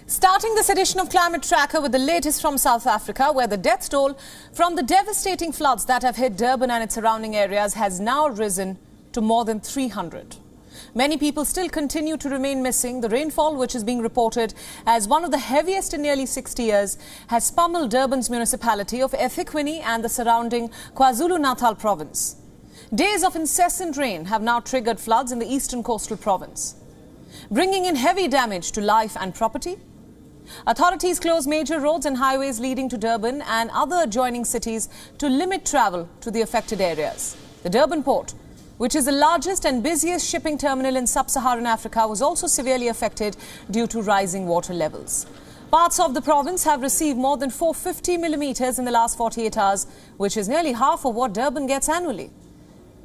Starting this edition of Climate Tracker with the latest from South Africa, where the death toll from the devastating floods that have hit Durban and its surrounding areas has now risen to more than 300. Many people still continue to remain missing. The rainfall, which is being reported as one of the heaviest in nearly 60 years, has pummeled Durban's municipality of eThekwini and the surrounding KwaZulu-Natal province. Days of incessant rain have now triggered floods in the eastern coastal province, bringing in heavy damage to life and property. Authorities closed major roads and highways leading to Durban and other adjoining cities to limit travel to the affected areas. The Durban port, which is the largest and busiest shipping terminal in sub-Saharan Africa, was also severely affected due to rising water levels. Parts of the province have received more than 450 millimeters in the last 48 hours, which is nearly half of what Durban gets annually.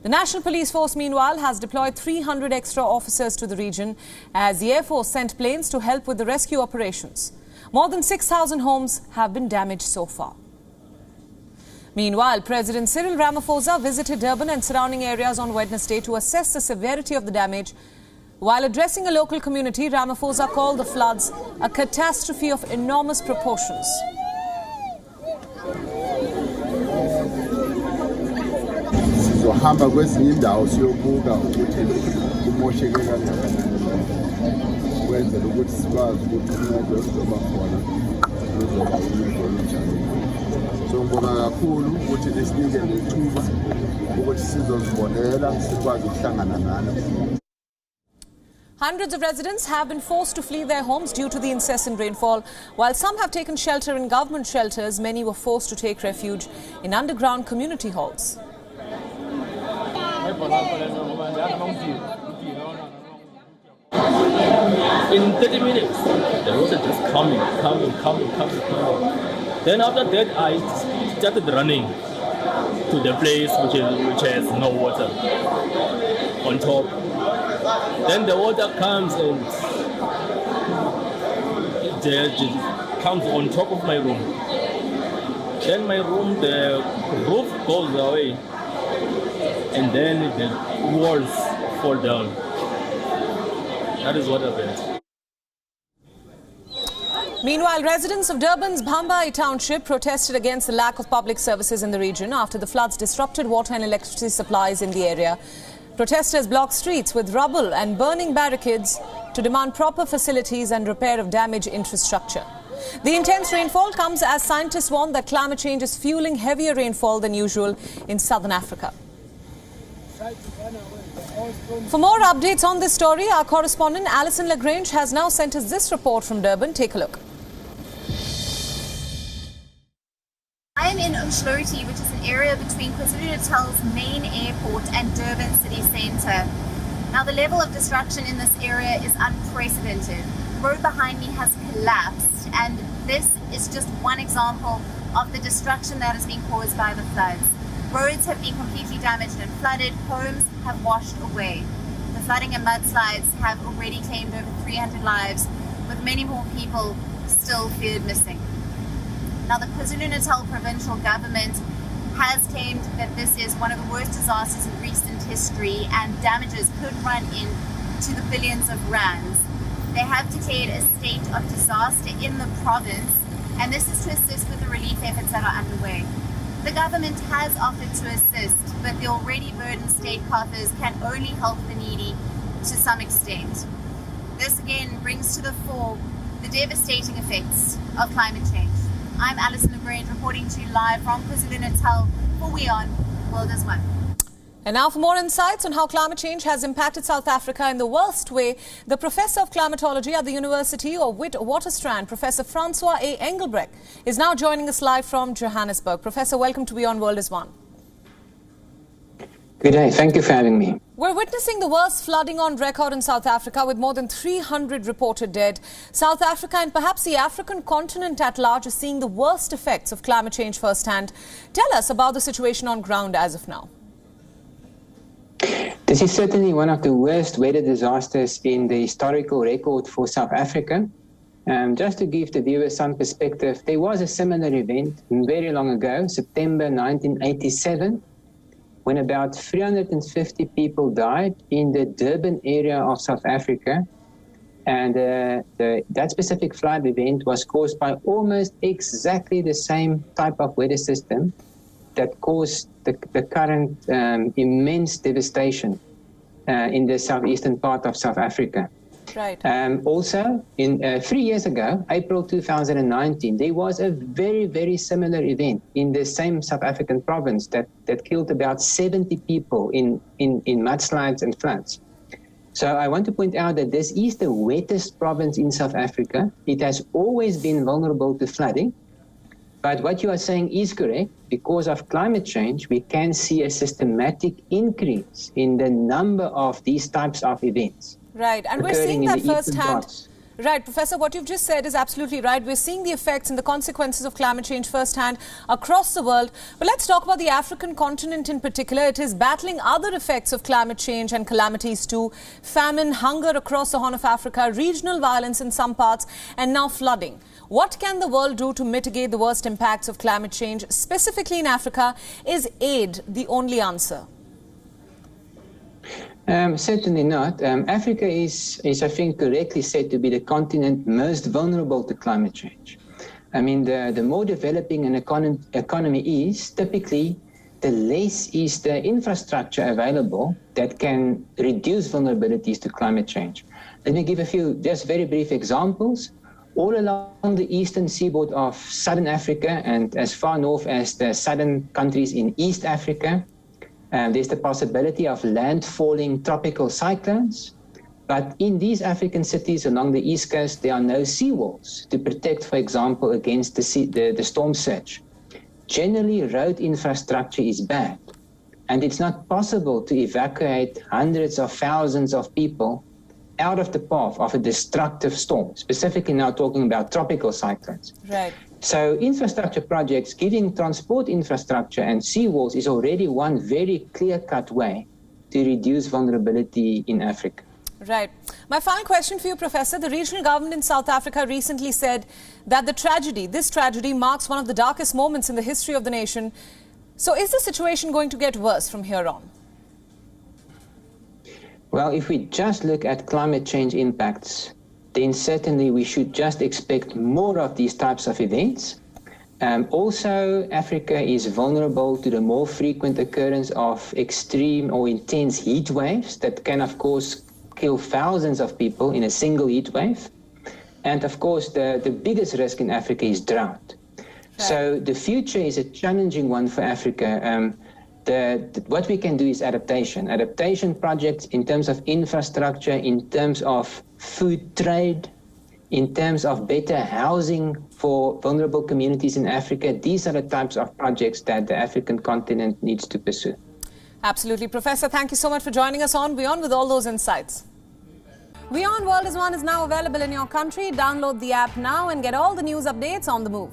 The National Police Force, meanwhile, has deployed 300 extra officers to the region as the Air Force sent planes to help with the rescue operations. More than 6,000 homes have been damaged so far. Meanwhile, President Cyril Ramaphosa visited Durban and surrounding areas on Wednesday to assess the severity of the damage. While addressing a local community, Ramaphosa called the floods a catastrophe of enormous proportions. Sizohamba kwezinye indawo siyobuka ukuthi kumosheke kangakanani ukwenzela ukuthi sikwazi ukuthi umuntu ozoba khona uzoba umuntu onjani. So ngibonga kakhulu ukuthi lesinike lethuba ukuthi sizozibonela sikwazi ukuhlangana nalo. Hundreds of residents have been forced to flee their homes due to the incessant rainfall. While some have taken shelter in government shelters, many were forced to take refuge in underground community halls. In 30 minutes, the water just coming. Then after that, I started running to the place which has no water on top. Then the water comes and it comes on top of my room. Then my room, the roof goes away, and then the walls fall down. That is what happened. Meanwhile, residents of Durban's Bhambai township protested against the lack of public services in the region after the floods disrupted water and electricity supplies in the area. Protesters blocked streets with rubble and burning barricades to demand proper facilities and repair of damaged infrastructure. The intense rainfall comes as scientists warn that climate change is fueling heavier rainfall than usual in southern Africa. For more updates on this story, our correspondent Alison Lagrange has now sent us this report from Durban. Take a look. I am in Umhloti, which is an area between KwaZulu-Natal's main airport and Durban city centre. Now, the level of destruction in this area is unprecedented. The road behind me has collapsed, and this is just one example of the destruction that has been caused by the floods. Roads have been completely damaged and flooded. Homes have washed away. The flooding and mudslides have already claimed over 300 lives, with many more people still feared missing. Now, the KwaZulu-Natal provincial government has claimed that this is one of the worst disasters in recent history and damages could run into the billions of rands. They have declared a state of disaster in the province, and this is to assist with the relief efforts that are underway. The government has offered to assist, but the already burdened state coffers can only help the needy to some extent. This again brings to the fore the devastating effects of climate change. I'm Alison Lagrange reporting to you live from KwaZulu-Natal for WION The World as One. And now for more insights on how climate change has impacted South Africa in the worst way, the Professor of Climatology at the University of Witwatersrand, Professor Francois A. Engelbrecht, is now joining us live from Johannesburg. Professor, welcome to WION World as One. Good day. Thank you for having me. We're witnessing the worst flooding on record in South Africa with more than 300 reported dead. South Africa and perhaps the African continent at large is seeing the worst effects of climate change firsthand. Tell us about the situation on ground as of now. This is certainly one of the worst weather disasters in the historical record for South Africa. Just to give the viewers some perspective, there was a similar event very long ago, September 1987, when about 350 people died in the Durban area of South Africa And that specific flood event was caused by almost exactly the same type of weather system that caused the current immense devastation in the southeastern part of South Africa. Right. Also, 3 years ago, April 2019, there was a very, very similar event in the same South African province that killed about 70 people in mudslides and floods. So I want to point out that this is the wettest province in South Africa. It has always been vulnerable to flooding. But what you are saying is correct. Because of climate change, we can see a systematic increase in the number of these types of events. Right, and we're seeing that firsthand. Right, Professor, what you've just said is absolutely right. We're seeing the effects and the consequences of climate change firsthand across the world. But let's talk about the African continent in particular. It is battling other effects of climate change and calamities too. Famine, hunger across the Horn of Africa, regional violence in some parts, and now flooding. What can the world do to mitigate the worst impacts of climate change, specifically in Africa? Is aid the only answer? Certainly not. Africa is, I think, correctly said to be the continent most vulnerable to climate change. I mean, the more developing an economy is, typically, the less is the infrastructure available that can reduce vulnerabilities to climate change. Let me give a few just very brief examples. All along the eastern seaboard of southern Africa and as far north as the southern countries in East Africa, there's the possibility of landfalling tropical cyclones. But in these African cities along the east coast, there are no seawalls to protect, for example, against the storm surge. Generally, road infrastructure is bad, and it's not possible to evacuate hundreds of thousands of people out of the path of a destructive storm, specifically now talking about tropical cyclones. Right. So infrastructure projects, giving transport infrastructure and seawalls is already one very clear-cut way to reduce vulnerability in Africa. Right. My final question for you, Professor. The regional government in South Africa recently said that this tragedy marks one of the darkest moments in the history of the nation. So is the situation going to get worse from here on? Well, if we just look at climate change impacts, then certainly we should just expect more of these types of events. Also, Africa is vulnerable to the more frequent occurrence of extreme or intense heat waves that can, of course, kill thousands of people in a single heat wave. And, of course, the biggest risk in Africa is drought. Right. So the future is a challenging one for Africa. What we can do is adaptation. Adaptation projects in terms of infrastructure, in terms of food trade, in terms of better housing for vulnerable communities in Africa. These are the types of projects that the African continent needs to pursue. Absolutely. Professor, thank you so much for joining us on WION with all those insights. WION World is now available in your country. Download the app now and get all the news updates on the move.